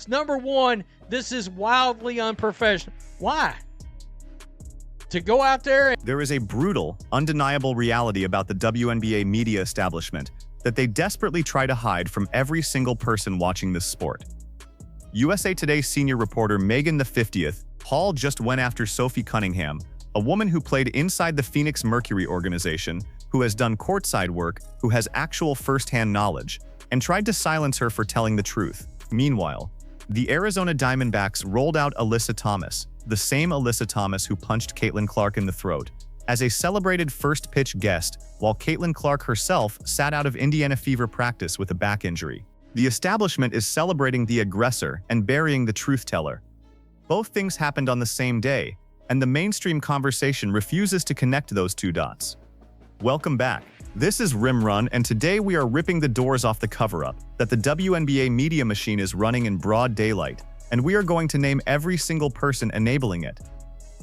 It's number one, this is wildly unprofessional. Why? To go out there and... There is a brutal, undeniable reality about the WNBA media establishment that they desperately try to hide from every single person watching this sport. USA Today's senior reporter Megan the 50th Hall just went after Sophie Cunningham, a woman who played inside the Phoenix Mercury organization, who has done courtside work, who has actual first-hand knowledge, and tried to silence her for telling the truth. Meanwhile, the Arizona Diamondbacks rolled out Alyssa Thomas, the same Alyssa Thomas who punched Caitlin Clark in the throat, as a celebrated first-pitch guest, while Caitlin Clark herself sat out of Indiana Fever practice with a back injury. The establishment is celebrating the aggressor and burying the truth-teller. Both things happened on the same day, and the mainstream conversation refuses to connect those two dots. Welcome back. This is Rim Run, and today we are ripping the doors off the cover-up that the WNBA media machine is running in broad daylight, and we are going to name every single person enabling it.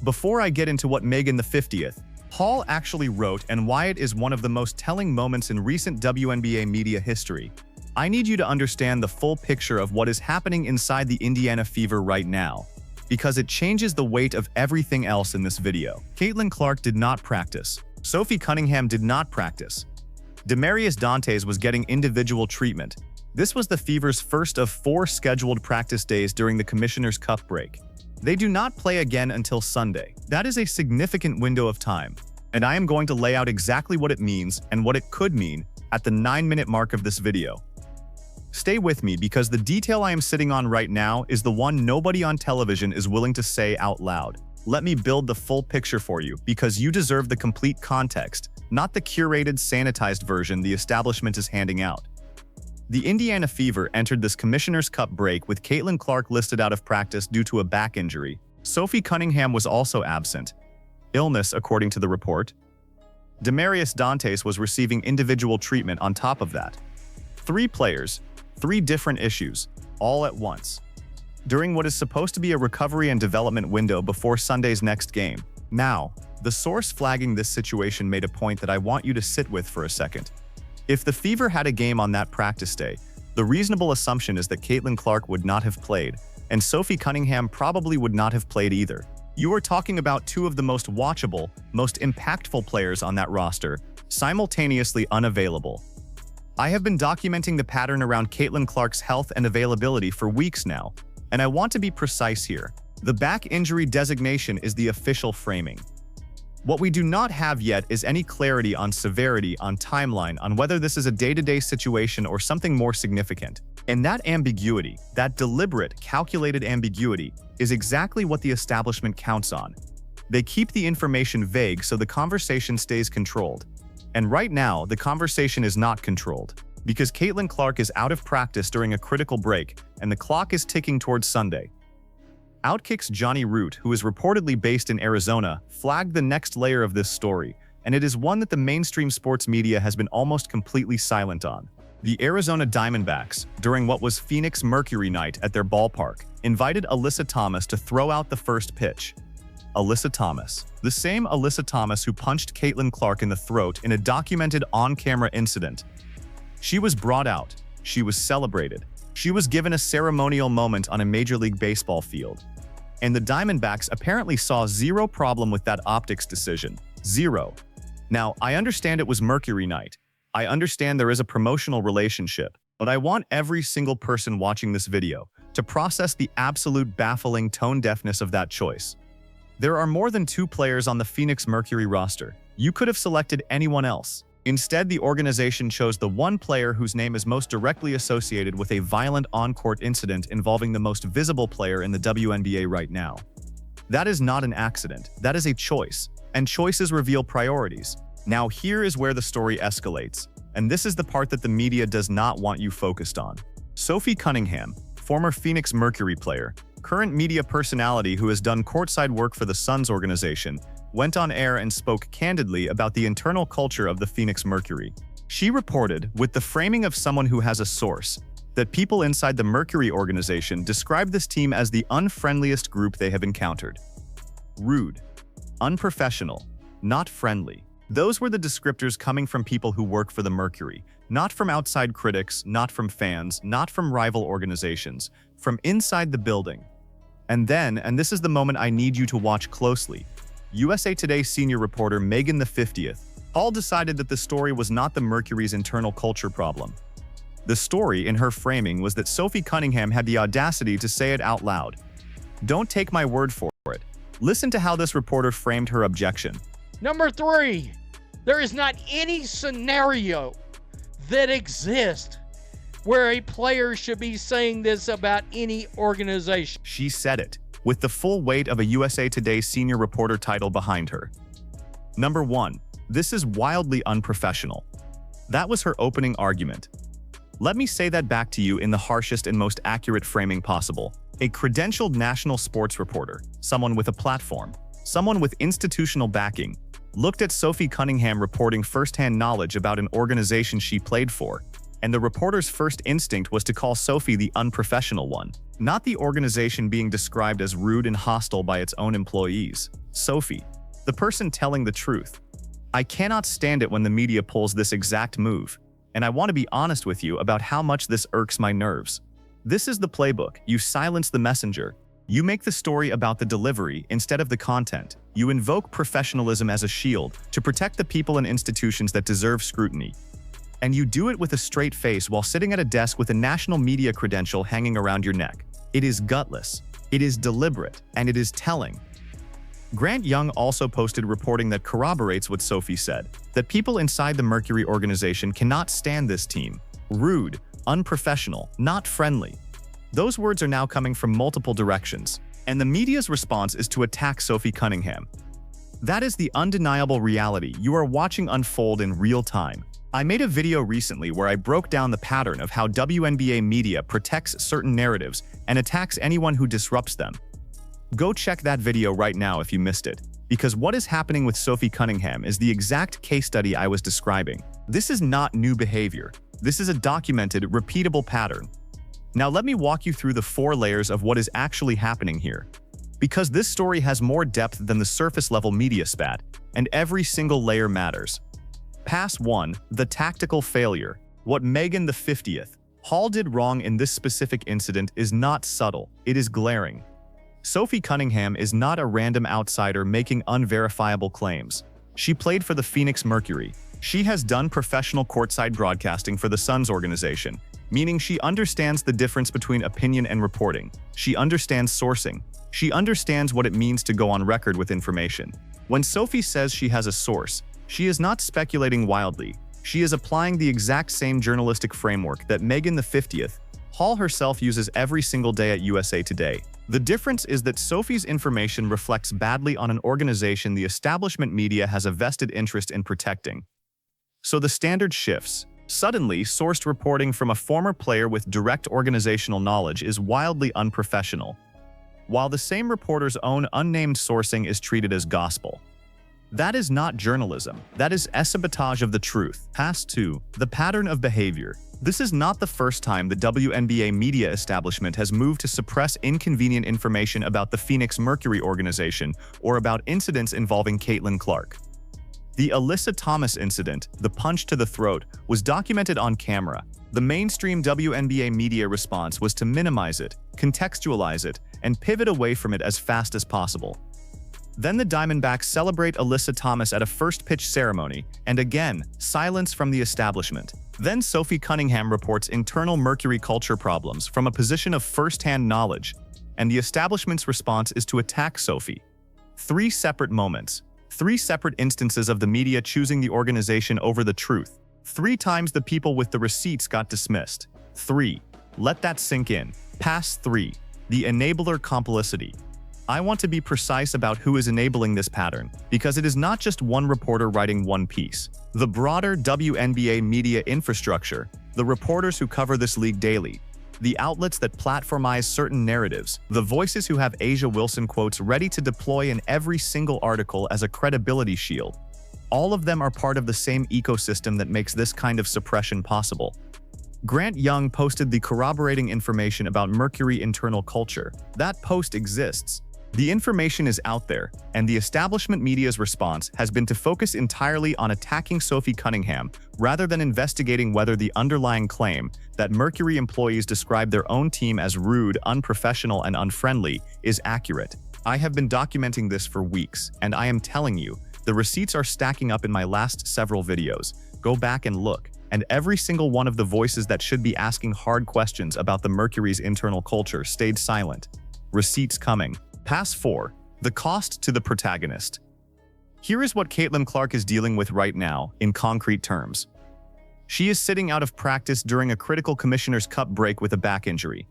Before I get into what Megan the 50th Hall actually wrote and why it is one of the most telling moments in recent WNBA media history, I need you to understand the full picture of what is happening inside the Indiana Fever right now, because it changes the weight of everything else in this video. Caitlin Clark did not practice. Sophie Cunningham did not practice. Demarius Dantes was getting individual treatment. This was the Fever's first of 4 scheduled practice days during the Commissioner's Cup break. They do not play again until Sunday. That is a significant window of time, and I am going to lay out exactly what it means and what it could mean at the 9-minute mark of this video. Stay with me because the detail I am sitting on right now is the one nobody on television is willing to say out loud. Let me build the full picture for you because you deserve the complete context, not the curated, sanitized version the establishment is handing out. The Indiana Fever entered this Commissioner's Cup break with Caitlin Clark listed out of practice due to a back injury. Sophie Cunningham was also absent. Illness, according to the report. Demarius Dantes was receiving individual treatment on top of that. 3 players, 3 different issues, all at once, during what is supposed to be a recovery and development window before Sunday's next game. Now, the source flagging this situation made a point that I want you to sit with for a second. If the Fever had a game on that practice day, the reasonable assumption is that Caitlin Clark would not have played, and Sophie Cunningham probably would not have played either. You are talking about 2 of the most watchable, most impactful players on that roster, simultaneously unavailable. I have been documenting the pattern around Caitlin Clark's health and availability for weeks now, and I want to be precise here. The back injury designation is the official framing. What we do not have yet is any clarity on severity, on timeline, on whether this is a day-to-day situation or something more significant. And that ambiguity, that deliberate, calculated ambiguity, is exactly what the establishment counts on. They keep the information vague so the conversation stays controlled. And right now, the conversation is not controlled, because Caitlin Clark is out of practice during a critical break, and the clock is ticking towards Sunday. Outkick's Johnny Root, who is reportedly based in Arizona, flagged the next layer of this story, and it is one that the mainstream sports media has been almost completely silent on. The Arizona Diamondbacks, during what was Phoenix Mercury night at their ballpark, invited Alyssa Thomas to throw out the first pitch. Alyssa Thomas, the same Alyssa Thomas who punched Caitlin Clark in the throat in a documented on-camera incident. She was brought out. She was celebrated. She was given a ceremonial moment on a Major League Baseball field. And the Diamondbacks apparently saw zero problem with that optics decision. Zero. Now, I understand it was Mercury night. I understand there is a promotional relationship, but I want every single person watching this video to process the absolute baffling tone deafness of that choice. There are more than 2 players on the Phoenix Mercury roster. You could have selected anyone else. Instead, the organization chose the one player whose name is most directly associated with a violent on-court incident involving the most visible player in the WNBA right now. That is not an accident. That is a choice, and choices reveal priorities. Now here is where the story escalates, and this is the part that the media does not want you focused on. Sophie Cunningham, former Phoenix Mercury player, current media personality who has done courtside work for the Suns organization, went on air and spoke candidly about the internal culture of the Phoenix Mercury. She reported, with the framing of someone who has a source, that people inside the Mercury organization describe this team as the unfriendliest group they have encountered. Rude, unprofessional, not friendly. Those were the descriptors coming from people who work for the Mercury, Not from outside critics, not from fans, not from rival organizations, from inside the building. And then, and this is the moment I need you to watch closely, USA Today senior reporter Megan the 50th all decided that the story was not the Mercury's internal culture problem. The story, in her framing, was that Sophie Cunningham had the audacity to say it out loud. Don't take my word for it. Listen to how this reporter framed her objection. Number 3, there is not any scenario that exists where a player should be saying this about any organization. She said it, with the full weight of a USA Today senior reporter title behind her. Number 1, this is wildly unprofessional. That was her opening argument. Let me say that back to you in the harshest and most accurate framing possible. A credentialed national sports reporter, someone with a platform, someone with institutional backing, looked at Sophie Cunningham reporting firsthand knowledge about an organization she played for, and the reporter's first instinct was to call Sophie the unprofessional one, not the organization being described as rude and hostile by its own employees. Sophie, the person telling the truth. I cannot stand it when the media pulls this exact move, and I want to be honest with you about how much this irks my nerves. This is the playbook. You silence the messenger. You make the story about the delivery instead of the content. You invoke professionalism as a shield to protect the people and institutions that deserve scrutiny. And you do it with a straight face while sitting at a desk with a national media credential hanging around your neck. It is gutless, it is deliberate, and it is telling. Grant Young also posted reporting that corroborates what Sophie said, that people inside the Mercury organization cannot stand this team. Rude, unprofessional, not friendly. Those words are now coming from multiple directions, and the media's response is to attack Sophie Cunningham. That is the undeniable reality you are watching unfold in real time. I made a video recently where I broke down the pattern of how WNBA media protects certain narratives and attacks anyone who disrupts them. Go check that video right now if you missed it, because what is happening with Sophie Cunningham is the exact case study I was describing. This is not new behavior. This is a documented, repeatable pattern. Now let me walk you through the 4 layers of what is actually happening here. Because this story has more depth than the surface-level media spat, and every single layer matters. Pass 1, the tactical failure. What Megan the 50th Hall did wrong in this specific incident is not subtle, it is glaring. Sophie Cunningham is not a random outsider making unverifiable claims. She played for the Phoenix Mercury. She has done professional courtside broadcasting for the Suns organization, meaning she understands the difference between opinion and reporting. She understands sourcing. She understands what it means to go on record with information. When Sophie says she has a source, she is not speculating wildly. She is applying the exact same journalistic framework that Megan the 50th Hall herself uses every single day at USA Today. The difference is that Sophie's information reflects badly on an organization the establishment media has a vested interest in protecting. So the standard shifts. Suddenly, sourced reporting from a former player with direct organizational knowledge is wildly unprofessional, while the same reporter's own unnamed sourcing is treated as gospel. That is not journalism. That is sabotage of the truth. Pass 2, the pattern of behavior. This is not the first time the WNBA media establishment has moved to suppress inconvenient information about the Phoenix Mercury organization or about incidents involving Caitlin Clark. The Alyssa Thomas incident, the punch to the throat, was documented on camera. The mainstream WNBA media response was to minimize it, contextualize it, and pivot away from it as fast as possible. Then the Diamondbacks celebrate Alyssa Thomas at a first-pitch ceremony, and again, silence from the establishment. Then Sophie Cunningham reports internal Mercury culture problems from a position of first-hand knowledge, and the establishment's response is to attack Sophie. 3 separate moments. 3 separate instances of the media choosing the organization over the truth. 3 times the people with the receipts got dismissed. 3. Let that sink in. Pass 3. The enabler complicity. I want to be precise about who is enabling this pattern, because it is not just one reporter writing one piece. The broader WNBA media infrastructure, the reporters who cover this league daily, the outlets that platformize certain narratives, the voices who have Asia Wilson quotes ready to deploy in every single article as a credibility shield. All of them are part of the same ecosystem that makes this kind of suppression possible. Grant Young posted the corroborating information about Mercury internal culture. That post exists. The information is out there, and the establishment media's response has been to focus entirely on attacking Sophie Cunningham rather than investigating whether the underlying claim that Mercury employees describe their own team as rude, unprofessional, and unfriendly is accurate. I have been documenting this for weeks, and I am telling you, the receipts are stacking up in my last several videos. Go back and look, and every single one of the voices that should be asking hard questions about the Mercury's internal culture stayed silent. Receipts coming. Pass 4. The cost to the protagonist. Here is what Caitlin Clark is dealing with right now, in concrete terms. She is sitting out of practice during a critical Commissioner's Cup break with a back injury.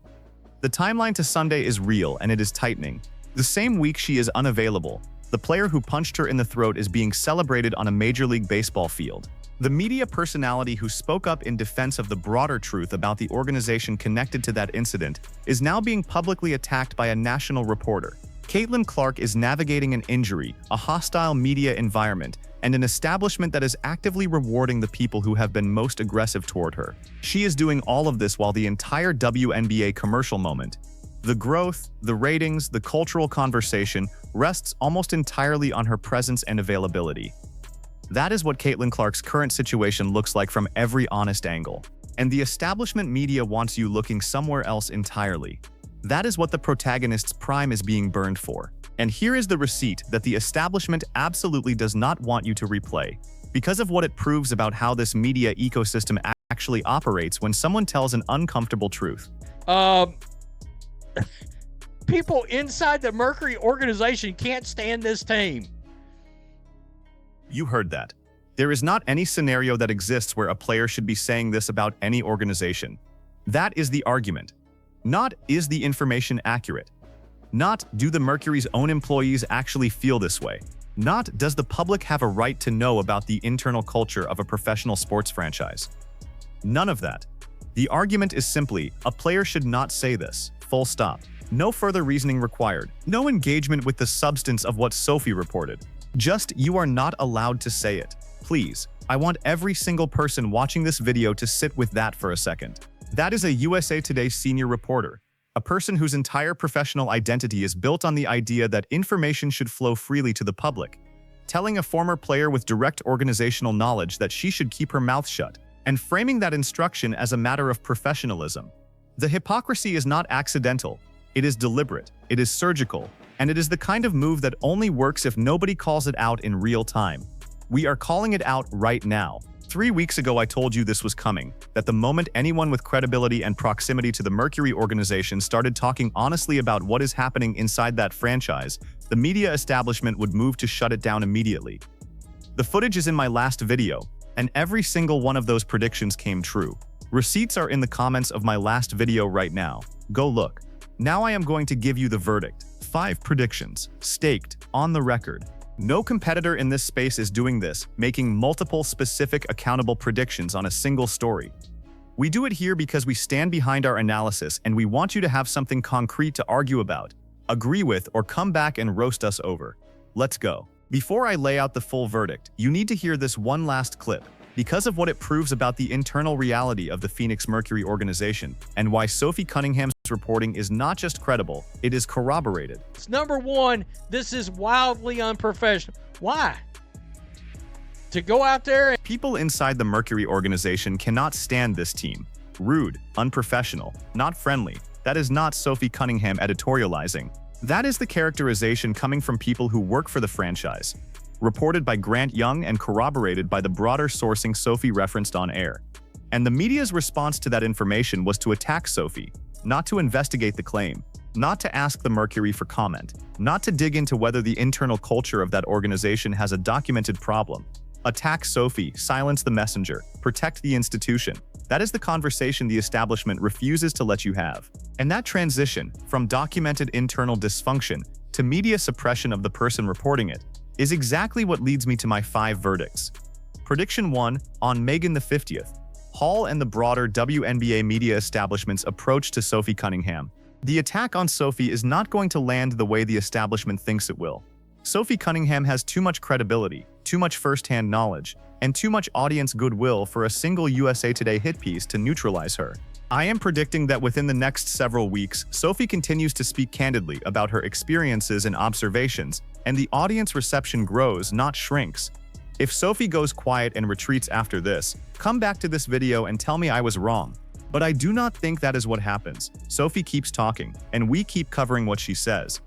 The timeline to Sunday is real, and it is tightening. The same week she is unavailable, the player who punched her in the throat is being celebrated on a Major League Baseball field. The media personality who spoke up in defense of the broader truth about the organization connected to that incident is now being publicly attacked by a national reporter. Caitlin Clark is navigating an injury, a hostile media environment, and an establishment that is actively rewarding the people who have been most aggressive toward her. She is doing all of this while the entire WNBA commercial moment, the growth, the ratings, the cultural conversation, rests almost entirely on her presence and availability. That is what Caitlin Clark's current situation looks like from every honest angle. And the establishment media wants you looking somewhere else entirely. That is what the protagonist's prime is being burned for. And here is the receipt that the establishment absolutely does not want you to replay, because of what it proves about how this media ecosystem actually operates when someone tells an uncomfortable truth. People inside the Mercury organization can't stand this team. You heard that. There is not any scenario that exists where a player should be saying this about any organization. That is the argument. Not, is the information accurate? Not, do the Mercury's own employees actually feel this way? Not, does the public have a right to know about the internal culture of a professional sports franchise? None of that. The argument is simply, a player should not say this, full stop. No further reasoning required. No engagement with the substance of what Sophie reported. Just, you are not allowed to say it. Please, I want every single person watching this video to sit with that for a second. That is a USA Today senior reporter, a person whose entire professional identity is built on the idea that information should flow freely to the public, telling a former player with direct organizational knowledge that she should keep her mouth shut, and framing that instruction as a matter of professionalism. The hypocrisy is not accidental, it is deliberate, it is surgical, and it is the kind of move that only works if nobody calls it out in real time. We are calling it out right now. 3 weeks ago I told you this was coming, that the moment anyone with credibility and proximity to the Mercury organization started talking honestly about what is happening inside that franchise, the media establishment would move to shut it down immediately. The footage is in my last video, and every single one of those predictions came true. Receipts are in the comments of my last video right now. Go look. Now I am going to give you the verdict. 5 predictions, staked, on the record. No competitor in this space is doing this, making multiple specific accountable predictions on a single story. We do it here because we stand behind our analysis and we want you to have something concrete to argue about, agree with, or come back and roast us over. Let's go. Before I lay out the full verdict, you need to hear this one last clip, because of what it proves about the internal reality of the Phoenix Mercury organization and why Sophie Cunningham's reporting is not just credible, it is corroborated. Number one, this is wildly unprofessional. Why? To go out there and... People inside the Mercury organization cannot stand this team. Rude, unprofessional, not friendly. That is not Sophie Cunningham editorializing. That is the characterization coming from people who work for the franchise. Reported by Grant Young and corroborated by the broader sourcing Sophie referenced on air. And the media's response to that information was to attack Sophie, not to investigate the claim, not to ask the Mercury for comment, not to dig into whether the internal culture of that organization has a documented problem. Attack Sophie, silence the messenger, protect the institution. That is the conversation the establishment refuses to let you have. And that transition, from documented internal dysfunction to media suppression of the person reporting it, is exactly what leads me to my 5 verdicts. Prediction 1, on Megan the 50th. Hall and the broader WNBA media establishment's approach to Sophie Cunningham. The attack on Sophie is not going to land the way the establishment thinks it will. Sophie Cunningham has too much credibility, too much first-hand knowledge, and too much audience goodwill for a single USA Today hit piece to neutralize her. I am predicting that within the next several weeks, Sophie continues to speak candidly about her experiences and observations, and the audience reception grows, not shrinks. If Sophie goes quiet and retreats after this, come back to this video and tell me I was wrong. But I do not think that is what happens. Sophie keeps talking, and we keep covering what she says.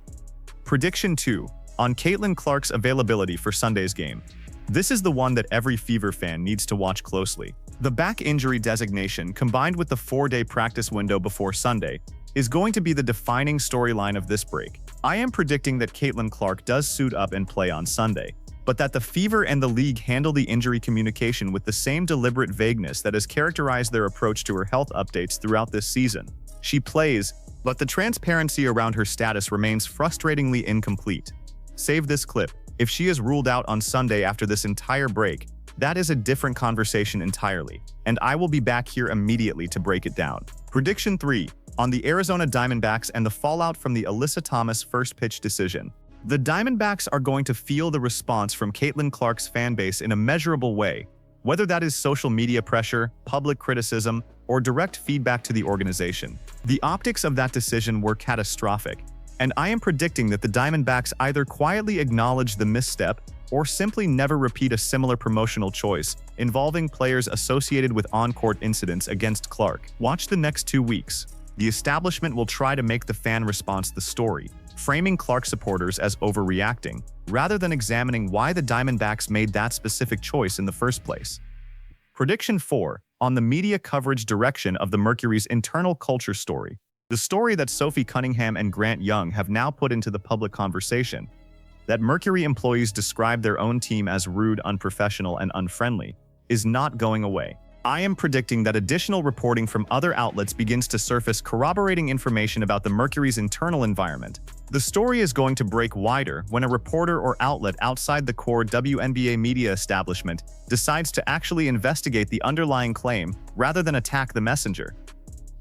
Prediction 2. On Caitlin Clark's availability for Sunday's game. This is the one that every Fever fan needs to watch closely. The back injury designation, combined with the 4-day practice window before Sunday, is going to be the defining storyline of this break. I am predicting that Caitlin Clark does suit up and play on Sunday, but that the Fever and the league handle the injury communication with the same deliberate vagueness that has characterized their approach to her health updates throughout this season. She plays, but the transparency around her status remains frustratingly incomplete. Save this clip. If she is ruled out on Sunday after this entire break, that is a different conversation entirely, and I will be back here immediately to break it down. Prediction 3. On the Arizona Diamondbacks and the fallout from the Alyssa Thomas first pitch decision. The Diamondbacks are going to feel the response from Caitlin Clark's fanbase in a measurable way, whether that is social media pressure, public criticism, or direct feedback to the organization. The optics of that decision were catastrophic, and I am predicting that the Diamondbacks either quietly acknowledge the misstep or simply never repeat a similar promotional choice involving players associated with on-court incidents against Clark. Watch the next 2 weeks. The establishment will try to make the fan response the story, framing Clark supporters as overreacting, rather than examining why the Diamondbacks made that specific choice in the first place. Prediction 4. On the media coverage direction of the Mercury's internal culture story. The story that Sophie Cunningham and Grant Young have now put into the public conversation, that Mercury employees describe their own team as rude, unprofessional, and unfriendly, is not going away. I am predicting that additional reporting from other outlets begins to surface corroborating information about the Mercury's internal environment. The story is going to break wider when a reporter or outlet outside the core WNBA media establishment decides to actually investigate the underlying claim rather than attack the messenger.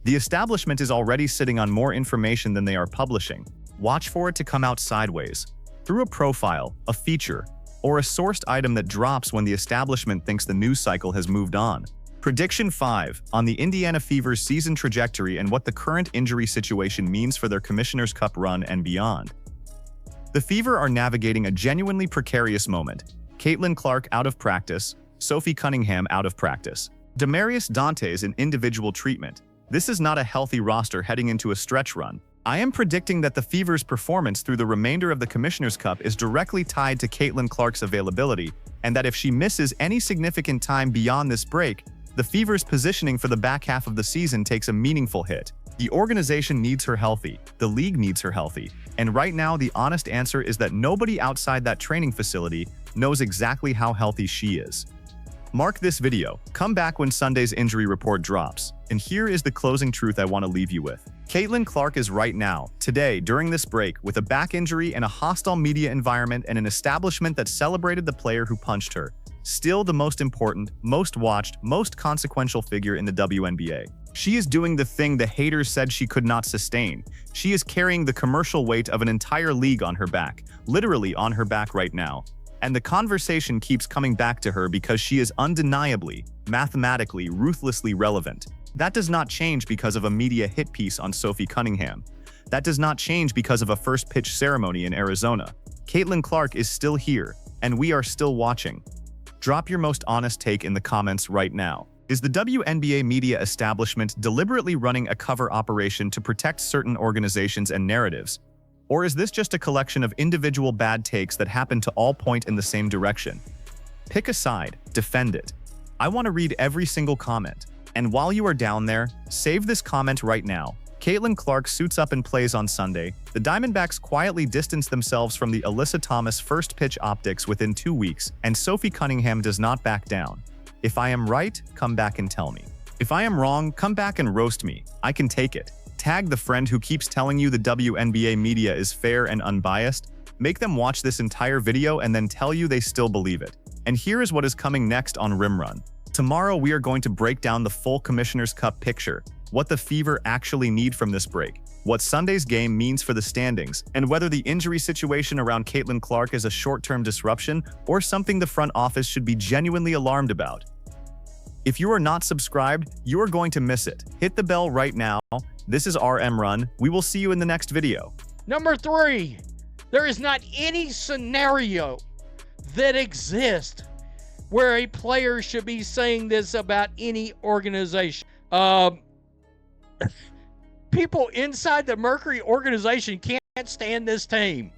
The establishment is already sitting on more information than they are publishing. Watch for it to come out sideways, through a profile, a feature, or a sourced item that drops when the establishment thinks the news cycle has moved on. Prediction 5. On the Indiana Fever's season trajectory and what the current injury situation means for their Commissioner's Cup run and beyond. The Fever are navigating a genuinely precarious moment. Caitlin Clark out of practice, Sophie Cunningham out of practice. Demarius Dantes in individual treatment. This is not a healthy roster heading into a stretch run. I am predicting that the Fever's performance through the remainder of the Commissioner's Cup is directly tied to Caitlin Clark's availability, and that if she misses any significant time beyond this break, the Fever's positioning for the back half of the season takes a meaningful hit. The organization needs her healthy, the league needs her healthy, and right now the honest answer is that nobody outside that training facility knows exactly how healthy she is. Mark this video, come back when Sunday's injury report drops, and here is the closing truth I want to leave you with. Caitlin Clark is right now, today, during this break, with a back injury and a hostile media environment and an establishment that celebrated the player who punched her, still the most important, most watched, most consequential figure in the WNBA. She is doing the thing the haters said she could not sustain. She is carrying the commercial weight of an entire league on her back, literally on her back right now. And the conversation keeps coming back to her because she is undeniably, mathematically, ruthlessly relevant. That does not change because of a media hit piece on Sophie Cunningham. That does not change because of a first pitch ceremony in Arizona. Caitlin Clark is still here, and we are still watching. Drop your most honest take in the comments right now. Is the WNBA media establishment deliberately running a cover operation to protect certain organizations and narratives? Or is this just a collection of individual bad takes that happen to all point in the same direction? Pick a side, defend it. I want to read every single comment. And while you are down there, save this comment right now. Caitlin Clark suits up and plays on Sunday. The Diamondbacks quietly distance themselves from the Alyssa Thomas first pitch optics within 2 weeks, and Sophie Cunningham does not back down. If I am right, come back and tell me. If I am wrong, come back and roast me. I can take it. Tag the friend who keeps telling you the WNBA media is fair and unbiased. Make them watch this entire video and then tell you they still believe it. And here is what is coming next on Rim Run. Tomorrow, we are going to break down the full Commissioner's Cup picture, what the Fever actually need from this break, what Sunday's game means for the standings, and whether the injury situation around Caitlin Clark is a short-term disruption or something the front office should be genuinely alarmed about. If you are not subscribed, you are going to miss it. Hit the bell right now. This is RM Run. We will see you in the next video. Number 3, there is not any scenario that exists where a player should be saying this about any organization. People inside the Mercury organization can't stand this team.